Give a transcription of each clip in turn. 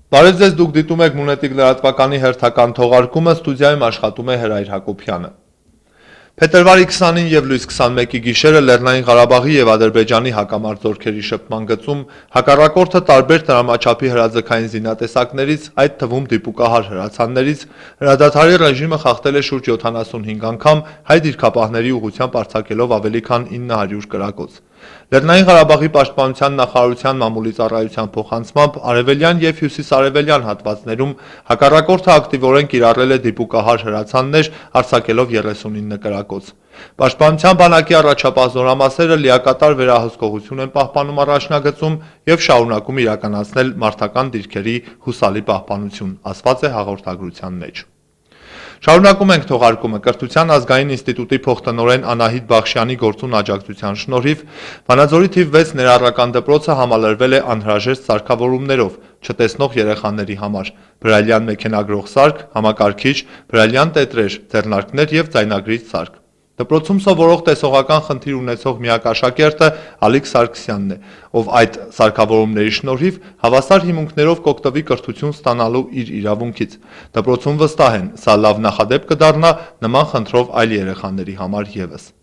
Բարև ձեզ, դուք դիտում եք Մունետիկ լրատվականի հերթական թողարկումը, ստուդիայում աշխատում է Հրայր Հակոբյանը։ Փետրվարի 20-ին և լույս 21-ի գիշերը Լեռնային Ղարաբաղի և Ադրբեջանի հակամարտ զորքերի շփման գծում հակառակորդը տարբեր տրամաչափի հրաձգային զինատեսակներից, այդ թվում դիպուկահար հրացաններից, հրադադարի ռեժիմը խախտել է շուրջ 75 անգամ, հայ դիրքապահների ուղղությամբ արձակելով ավելի քան 900 կրակոց։ Լեռնային Ղարաբաղի պաշտպանության նախարարության մամուլի ծառայության փոխանցմամբ արևելյան և հյուսիսարևելյան հատվածներում հակառակորդը ակտիվորեն կիրառել է դիպուկահար հրացաններ, արձակելով 39 կրակոց։ Պաշտպանության բանակի առաջապահ զորամասերը լիակատար վերահսկողություն են պահպանում առաջնագծում և շարունակում իրականացնել մարդական դիրքերի հուսալի պահպանություն, ասված է հաղորդագրության մեջ։ Շարունակում ենք թողարկումը Կրթության ազգային ինստիտուտի փոխտնօրեն Անահիտ Բախշյանի գործուն աջակցության շնորհիվ Վանաձորի թիվ 6 ներառական դպրոցը համալրվել է անհրաժեշտ սարքավորումներով չտեսնող երեխաների համար՝ բրայլյան մեքենագրող սարք, համակարգիչ, բրայլյան տետրեր, ձեռնարկներ և ձայնագրիչ սարք։ Դպրոցում սովորող տեսողական խնդիր ունեցող միակ աշակերտը Ալիկ Սարգսյանն է, ով այդ սարքավորումների շնորհիվ հավասար հիմունքներով կօգտվի կրթություն ստանալու իր իրավունքից։ Դպրոցում վստահ են, սա լավ նախադեպ կդառնա նման խնդրով այլ երեխաների համար ևս։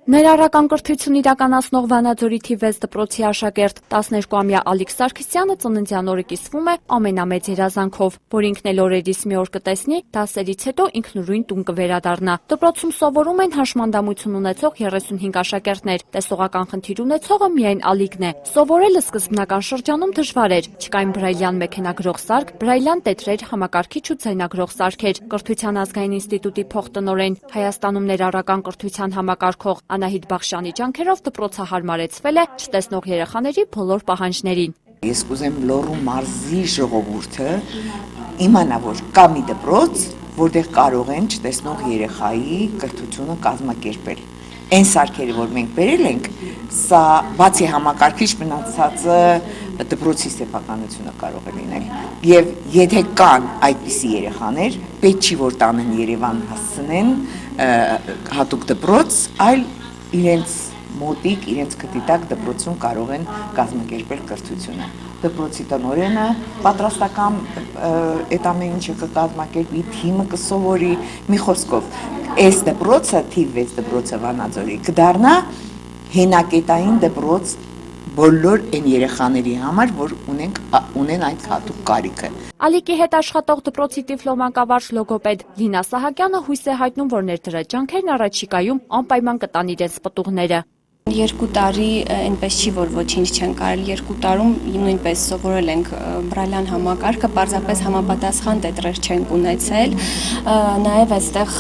Ներառական կրթություն իրականացնող Վանաձորի թիվ 6 դպրոցի աշակերտ 12-ամյա Ալիկ Սարգսյանը ծննդյան օրը կիսվում է ամենամեծ երազանքով, որ ինքն էլ օրերից մի օր կտեսնի, դասերից հետո ինքնուրույն տուն կվերադառնա։ Դպրոցում սովորում են հաշմանդամություն ունեցող 35 աշակերտներ, տեսողական խնդիր ունեցողը միայն Ալիկն է։ Սովորելը սկզբնական շրջանում դժվար էր, չկային բրայլյան մեքենագրող սարք, բրայլյան տետրեր, համակարգիչ ու ձայնագրող սարքեր։ Կրթության ազգային ինստիտուտի փոխտնօրեն, Հայաստանում ներառական կրթության համակարգող Անահիտ Բախշյանի ջանքերով դպրոցը հարմարեցվել է չտեսնող երեխաների բոլոր պահանջներին։ Ես կուզեմ Լոռու մարզի ժողովուրդը իմանա, որ կա մի դպրոց, որտեղ կարող են չտեսնող երեխայի կրթությունը կազմակերպել։ Այն սարքերը, որ մենք բերել ենք, սա բացի համակարգիչ մնացածը դպրոցի սեփականությունը կարող է լինել։ Եվ եթե կան այդպիսի երեխաներ, պետք չի որ տանեն Երևան հասցնեն հատուկ դպրոց, այլ իրենց մոտիկ, իրենց քթի տակ դպրոցում կարող են կազմակերպել կրթությունը։ Դպրոցի տնօրենը պատրաստական այդ ամեն ինչը կկազմակերպի, թիմը կսովորի, մի խոսքով, այս դպրոցը, թիվ 6 դպրոցը Վանաձորի կդառնա հենակետային դպրոց բոլոր այն երեխաների համար, որ ունեն այդ հատուկ կարիքը։ Ալիկի հետ աշխատող դպրոցի տիֆլոմանկավարժ լոգոպեդ Լինա Սահակյանը հույս է հայտնում, որ ներդրած ջանքերն առաջիկայում անպայման կտան իրենց պտուղները։ 2 տարի այնպես չի, որ ոչինչ չեն կարել, 2 տարում նույնպես սովորել ենք բրայլյան համակարգը, պարզապես համապատասխան տետրեր չենք ունեցել, նաև այստեղ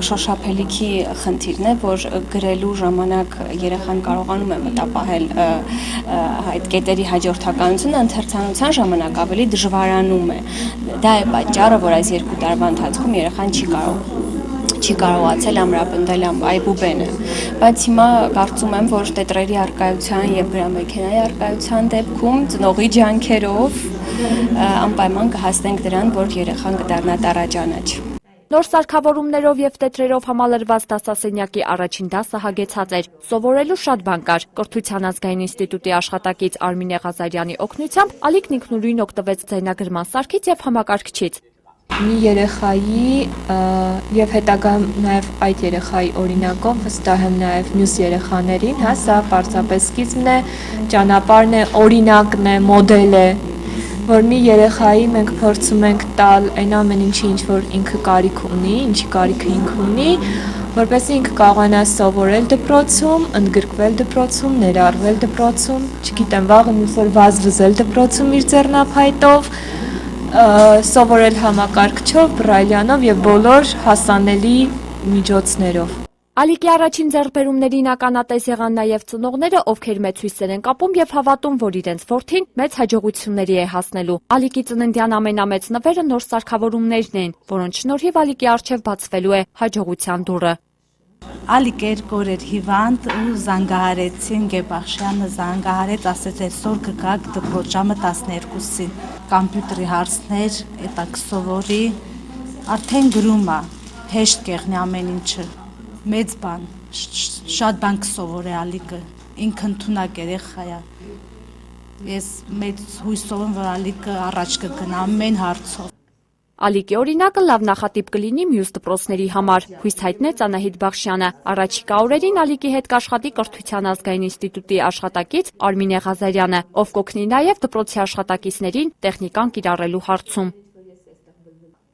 շոշափելիքի խնդիրն է, որ գրելու ժամանակ երեխան կարողանում է մտապահել այդ կետերի հաջորդականությունը, ընթերցանության ժամանակ ավելի դժվարանում է։ Դա է պատճառը, որ այս 2 տարվա ընթացքում երեխան չի կարողացել ամրապնդել այբուբենը, բայց հիմա կարծում եմ, որ տետրերի առկայության և գրամեքենայի առկայության դեպքում ծնողի ջանքերով անպայման կհասնենք դրան, որ երեխան կդառնա տառաճանաչ։ Նոր սարքավորումներով և տետրերով համալրված դասասենյակի առաջին դասը հագեցած էր։ Սովորելու շատ բան կար։ Կրթության ազգային ինստիտուտի աշխատակից Արմինե Ղազարյանի օգնությամբ Ալիկն ինքնուրույն օգտվեց ձայնագրման սարքից և համակարգչից։ Մի երեխայի և հետագայում նաև այդ երեխայի օրինակով վստահ եմ նաև մյուս երեխաներին, սա պարզապես սկիզբն է, ճանապարհն է, օրինակն է, մոդել է, որ մի երեխայի մենք փորձում ենք տալ այն ամեն ինչի, ինչ որ ինքը կարիք ունի, ինչի կարիքը ինքը ունի, որպեսզի ինքը կարողանա սովորել դպրոցում, ընդգրկվել դպրոցում, ներառվել դպրոցում, չգիտեմ, վաղը մի օր վազվզել դպրոցում իր ձեռնափայտով, սովորել համակարգչով, բրայլյանով և բոլոր հասանելի միջոցներով։ Ալիկի առաջին ձեռքբերումներին ականատես եղան նաև ծնողները, ովքեր մեծ հույսեր են կապում և հավատում, որ իրենց որդին մեծ հաջողությունների է հասնելու։ Ալիկի ծննդյան ամենամեծ նվերը նոր սարքավորումներն են, որոնց շնորհիվ Ալիկի առջև բացվելու է հաջողության դուռը։ Ալիկ 2 օր էր հիվանդ ու զանգահարեցին, Գեբախշյանը զանգահարեց, ասեց այսօր կգաք դպրոց ժամը 12-ին, կամպյուտերի հարցներ, էտա կսովորի, արդեն գրում է, հեշտ կեղնի ամեն ինչը, մեծ բան, շատ բան կսովորի Ալիկը, ինքը ընդունակ երեխա է, Ես մեծ հույսով եմ, որ Ալիկը առաջ կգնա ամեն հարցով։ Ալիկի օրինակը լավ նախատիպ կլինի մյուս դպրոցների համար, հույս հայտնեց Անահիտ Բախշյանը։ Առաջիկա օրերին Ալիկի հետ կաշխատի Կրթության ազգային ինստիտուտի աշխատակից Արմինե Ղազարյանը, ով կօգնի նաև դպրոցի աշխատակիցներին տեխնիկան կիրառելու հարցում։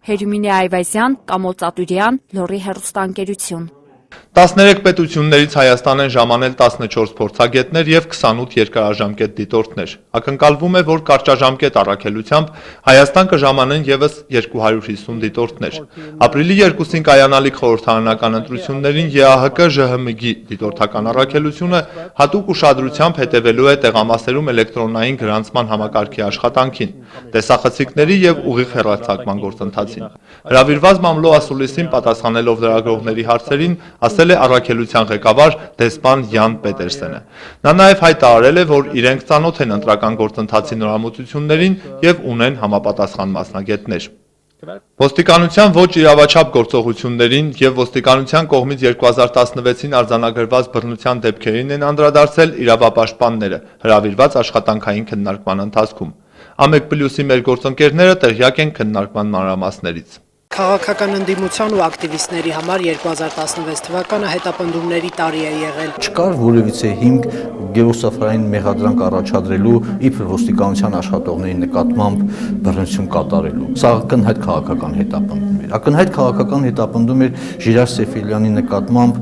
Հերումինե Այվազյան, Կամոլ Ծատուրյան, Լոռի հեռուստաընկերություն։ 13 պետություններից Հայաստան են ժամանել 14 փորձագետներ եւ 28 երկարաժամկետ դիտորդներ։ Ակնկալվում է, որ կարճաժամկետ առաքելությամբ Հայաստան կժամանեն եւս 250 դիտորդներ։ Ապրիլի 2-ին կայանալիք խորհրդարանական ընտրություններին ԵԱՀԿ ԺՀՄԳ դիտորդական առաքելությունը հատուկ ուշադրությամբ հետևելու է տեղամասերում էլեկտրոնային գրանցման համակարգի աշխատանքին, տեսախցիկների եւ ուղիղ հեռարձակման գործընթացին։ Հրավիրված Մամլո Ասուլիսին պատասխանելով լրագրողների հարցերին ասել է առաքելության ղեկավար դեսպան Յան Պետերսենը։ Նա նաև հայտարարել է, որ իրենք ծանոթ են ընտրական գործընթացի նորամուծություններին եւ ունեն համապատասխան մասնագետներ։ Ոստիկանության ոչ իրավաչափ գործողություններին եւ ոստիկանության կողմից 2016-ին արձանագրված բռնության դեպքերին են անդրադարձել իրավապաշտպանները հրավիրված աշխատանքային քննարկման ընթացքում։ Ամեկ պլյուսի մեր գործընկերները տեղյակ են քննարկման մանրամասներից։ Քաղաքական ընդդիմության ու ակտիվիստների համար 2016 թվականը հետապնդումների տարի է եղել։ Չկար որևիցե հիմք գեոսաֆրային մեղադրանք առաջադրելու իբր ոստիկանության աշխատողների նկատմամբ բռնություն կատարելու։ Սա ակնհայտ քաղաքական հետապնդում էր։ Ակնհայտ քաղաքական հետապնդում էր Ժիրար Սեֆիլյանի նկատմամբ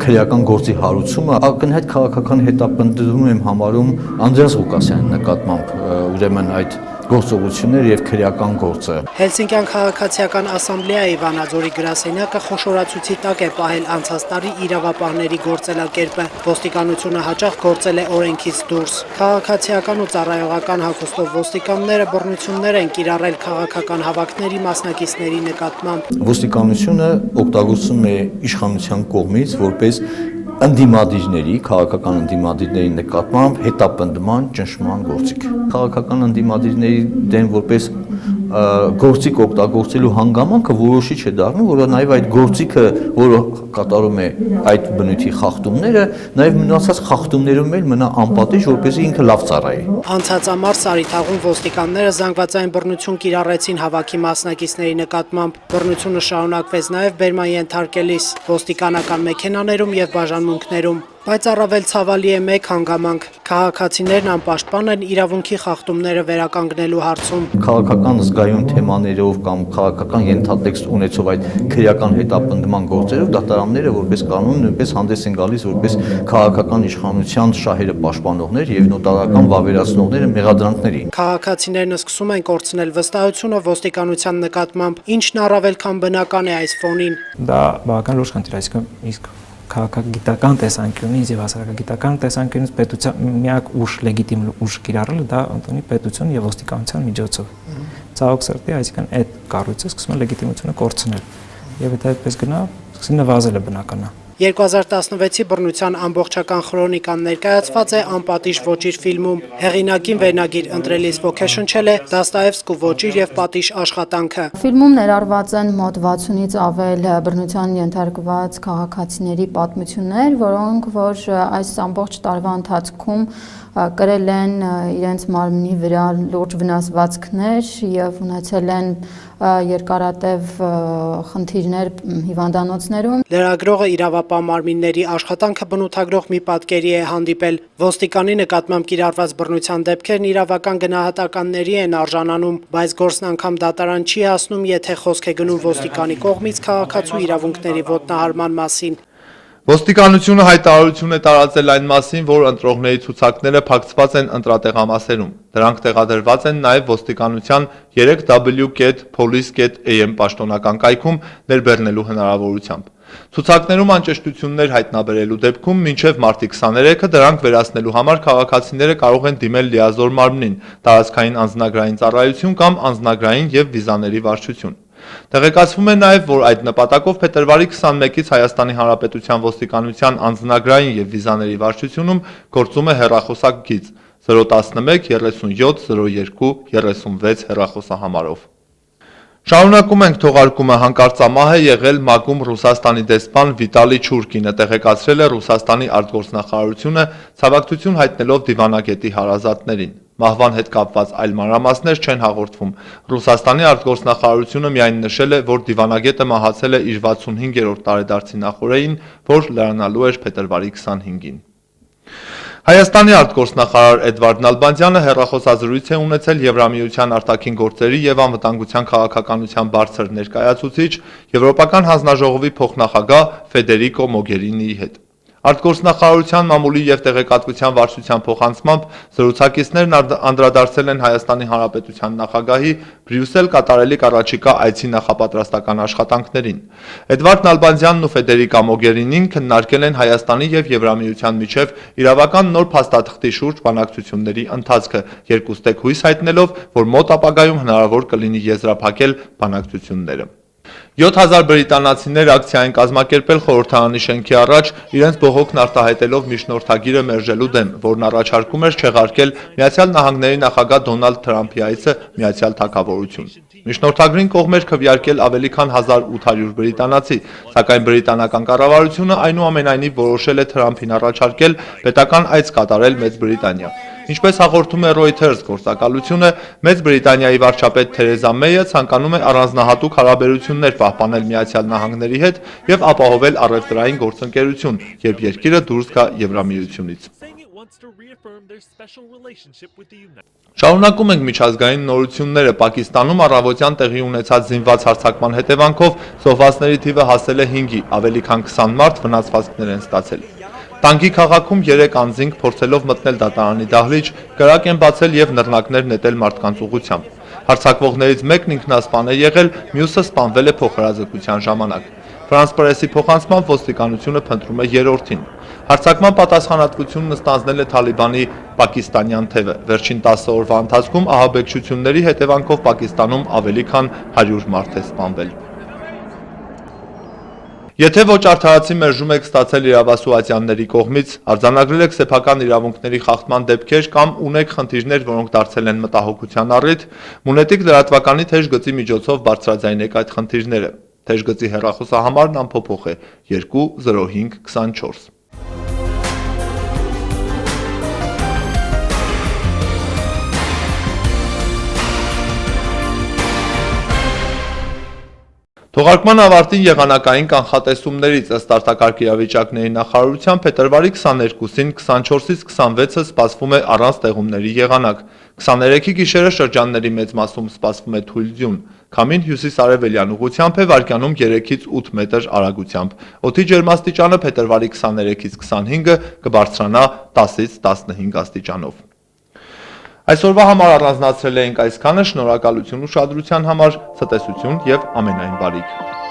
քրեական գործի հարուցումը, ակնհայտ քաղաքական հետապնդում եմ համարում Անդրեաս Ղուկասյանի նկատմամբ ուրեմն այդ գործողություններ եւ քրեական գործը։ Հելսինկյան քաղաքացիական ասամբլեայի Վանաձորի գրասենյակը խոշորացուցի տակ է պահել անցած տարի իրավապահների գործելակերպը։ Ոստիկանությունը հաճախ գործել է օրենքից դուրս։ Քաղաքացիական ու ծառայողական հագուստով ոստիկանները բռնություններ են կիրառել քաղաքական հավաքների մասնակիցների նկատմամբ։ Ոստիկանությունը օգտագործում է իշխանության կողմից որպես ընդդիմադիրների, քաղաքական ընդդիմադիրների նկատմամբ հետապնդման ճնշման գործիք։ Քաղաքական ընդդիմադիրների դեմ որպես գործիք օգտագործելու հանգամանքը որոշիչ է դառնում, որ նաև այդ գործիքը, որը կատարում է այդ բնույթի խախտումները, նաև մնացած խախտումներում էլ մնա անպատիժ, որպեսզի ինքը լավ ծառայի։ Անցած ամառ Սարիթաղում ոստիկանները զանգվածային բռնություն կիրառեցին հավաքի մասնակիցների նկատմամբ։ Բռնությունը շարունակվեց նաև բերման ենթարկելիս ոստիկանական մեքենաներում եւ բաժանմունքներում։ Բայց առավել ցավալի է մեկ հանգամանք. քաղաքացիներն անպաշտպան են իրավունքի խախտումները վերականգնելու հարցում։ Քաղաքական զգայուն թեմաներով կամ քաղաքական ենթատեքստ ունեցող այդ քրեական հետապնդման գործերով դատարանները որպես կանոն նույնպես հանդես են գալիս որպես քաղաքական իշխանության շահերը պաշտպանողներ եւ նոտարական վավերացնողները մեղադրանքների։ Քաղաքացիներն սկսում են կորցնել վստահությունը ոստիկանության նկատմամբ, ինչն առավել քան բնական է այս ֆոնին։ Դա բավական լուրջ խնդիր, այսինքն իսկ քաղաքագիտական տեսանկյունից եւ հասարակագիտական տեսանկյունից պետության միակ ուժ լեգիտիմ ուժ կիրառելը դա ընդունի պետություն եւ ոստիկանության միջոցով։ Ցավոք սրտի, այսինքն այդ կառույցը սկսում է լեգիտիմությունը կորցնել եւ եթե այդպես գնա, սկսի նվազել է բնականա։ 2016-ի բռնության ամբողջական քրոնիկան ներկայացված է անպատիժ ոչիր ֆիլմում։ Հեղինակին վերնագիր ընտրելիս ոգեշնչել է Դաստաևսկու ոչիր եւ պատիժ աշխատանքը։ Ֆիլմում ներառված են մոտ 60-ից ավել բռնության ենթարկված քաղաքացիների պատմություններ, որոնք որ այս ամբողջ տարվա ընթացքում կրել են իրենց մարմնի վրա լուրջ վնասվածքներ եւ ունեցել են երկարատև խնդիրներ հիվանդանոցներում։ Լրագրողը իրավապահ մարմինների աշխատանքը բնութագրող մի պատկերի է հանդիպել։ Ոստիկանի նկատմամբ կիրառված բռնության դեպքերն իրավական գնահատականների են արժանանում, բայց գործն անգամ դատարան չի հասնում, եթե խոսք է գնում ոստիկանի կողմից քաղաքացու իրավունքների ոտնահարման մասին։ Ոստիկանությունը հայտարարություն է տարածել այն մասին, որ ընտրողների ցուցակները փակցված են ընտրատեղամասերում։ Դրանք տեղադրված են նաև ոստիկանության 3w.police.am պաշտոնական կայքում ներբեռնելու հնարավորությամբ։ Ցուցակներում անճշտություններ հայտնաբերելու դեպքում մինչև մարտի 23-ը դրանք վերացնելու համար քաղաքացիները կարող են դիմել լիազոր մարմնին, տարածքային անձնագրային ծառայություն կամ անձնագրային եւ վիզաների վարչություն։ Տեղեկացվում է նաև, որ այդ նպատակով փետրվարի 21-ից Հայաստանի Հանրապետության ոստիկանության անձնագրային եւ վիզաների վարչությունում գործում է հեռախոսակ գիծ 011 37 02 36 հեռախոսահամարով։ Շարունակում ենք թողարկումը հանկարծամահ է եղել ՄԱԿ-ում Ռուսաստանի դեսպան Վիտալի Չուրկինը տեղեկացրել է Ռուսաստանի արտգործնախարարությունը ցավակցություն հայտնելով դիվանագետի հարազատներին։ Մահվան հետ կապված այլ մանրամասներ չեն հաղորդվում։ Ռուսաստանի արտգործնախարարությունը միայն նշել է, որ դիվանագետը մահացել է իր 65-րդ տարեդարձի նախօրեին, որ լրանալու էր փետրվարի 25-ին։ Հայաստանի արտգործնախարար Էդվարդ Նալբանդյանը հեռախոսազրույց է ունեցել Եվրամիության արտաքին գործերի եւ անվտանգության քաղաքականության բարձր ներկայացուցիչ Եվրոպական հանձնաժողովի փոխնախագահ Ֆեդերիկո Մոգերինիի հետ։ Արտգործնախարարության մամուլի եւ տեղեկատվության վարչության փոխանցմամբ զրուցակիցներն անդրադարձել են Հայաստանի Հանրապետության նախագահի Բրյուսել կատարելիք առաջիկա այցի նախապատրաստական աշխատանքներին։ Էդվարդ Նալբանդյանն ու Ֆեդերիկա Մոգերինին քննարկել են Հայաստանի եւ Եվրամիության միջև իրավական նոր փաստաթղթի շուրջ բանակցությունների ընթացքը, երկուստեք հույս հայտնելով, որ մոտ ապագայում հնարավոր կլինի եզրափակել բանակցությունները։ 7000 բրիտանացիներ ակցիա են կազմակերպել խորհրդարանի շենքի առաջ իրենց բողոքն արտահայտելով միջնորդագիրը մերժելու դեմ, որն առաջարկում էր չեղարկել Միացյալ Նահանգների նախագահ Դոնալդ Թրամփի այցը Միացյալ Թագավորություն։ Միջնորդագրին կողմ էր քվեարկել ավելի քան 1800 բրիտանացի, սակայն բրիտանական կառավարությունը այնուամենայնիվ որոշել է Թրամփին առաջարկել պետական այց կատարել Մեծ Բրիտանիա։ Ինչպես հաղորդում է Reuters գործակալությունը, Մեծ Բրիտանիայի վարչապետ Թերեզա Մեյը ցանկանում է առանձնահատուկ հարաբերություններ պահպանել Միացյալ Նահանգների հետ եւ ապահովել առևտրային գործընկերություն, երբ երկիրը դուրս գա Եվրամիությունից։ Շարունակում ենք միջազգային նորությունները։ Պակիստանում առավոտյան տեղի ունեցած զինված հարձակման հետևանքով զոհվածների թիվը հասել է 5-ի, ավելի քան 20 մարդ վնասվածքներ են ստացել։ Տանկի քաղաքում 3 անձինք փորձելով մտնել դատարանի դահլիճ, կրակ են բացել եւ նռնակներ նետել մարդկանց ուղղությամբ։ Հարձակվողներից մեկն ինքնասպան է եղել, մյուսը սպանվել է փոխհրաձգության ժամանակ։ Ֆրանս պրեսի փոխանցմամբ ոստիկանությունը փնտրում է երրորդին։ Հարձակման պատասխանատվությունն ստանձնել է Թալիբանի պակիստանյան թևը։ Վերջին 10 օրվա ընթացքում ահաբեկչությունների հետևանքով Պակիստանում ավելի քան 100 մարդ է սպանվել։ Եթե ոչ արդարացի մերժում եք ստացել իրավասուացյանների կողմից, արձանագրել եք սեփական իրավունքների խախտման դեպքեր կամ ունեք խնդիրներ, որոնք դարձել են մտահոգության առիթ, Մունետիկ լրատվականի թեժ գծի միջոցով բարձրաձայնեք այդ խնդիրները։ Թեժ գծի հեռախոսահամարն անփոփոխ է 20524։ Թողարկման ավարտին եղանակային կանխատեսումներից ըստ արտակարգ իրավիճակների նախարարության փետրվարի 22-ին 24-ից 26-ը սպասվում է առանց տեղումների եղանակ։ 23-ի գիշերը շրջանների մեծ մասում սպասվում է թույլ ձյուն։ Քամին հյուսիս-արևելյան ուղղությամբ է վարկյանում 3-ից 8 մետր արագությամբ։ Օդի ջերմաստիճանը փետրվարի 23-ից 25-ը կբարձրանա 10-ից 15 աստիճանով։ Այսօրվա համար առանձնացրել էինք այսքանը, շնորհակալություն ուշադրության համար, ցտեսություն եւ ամենայն բարիք։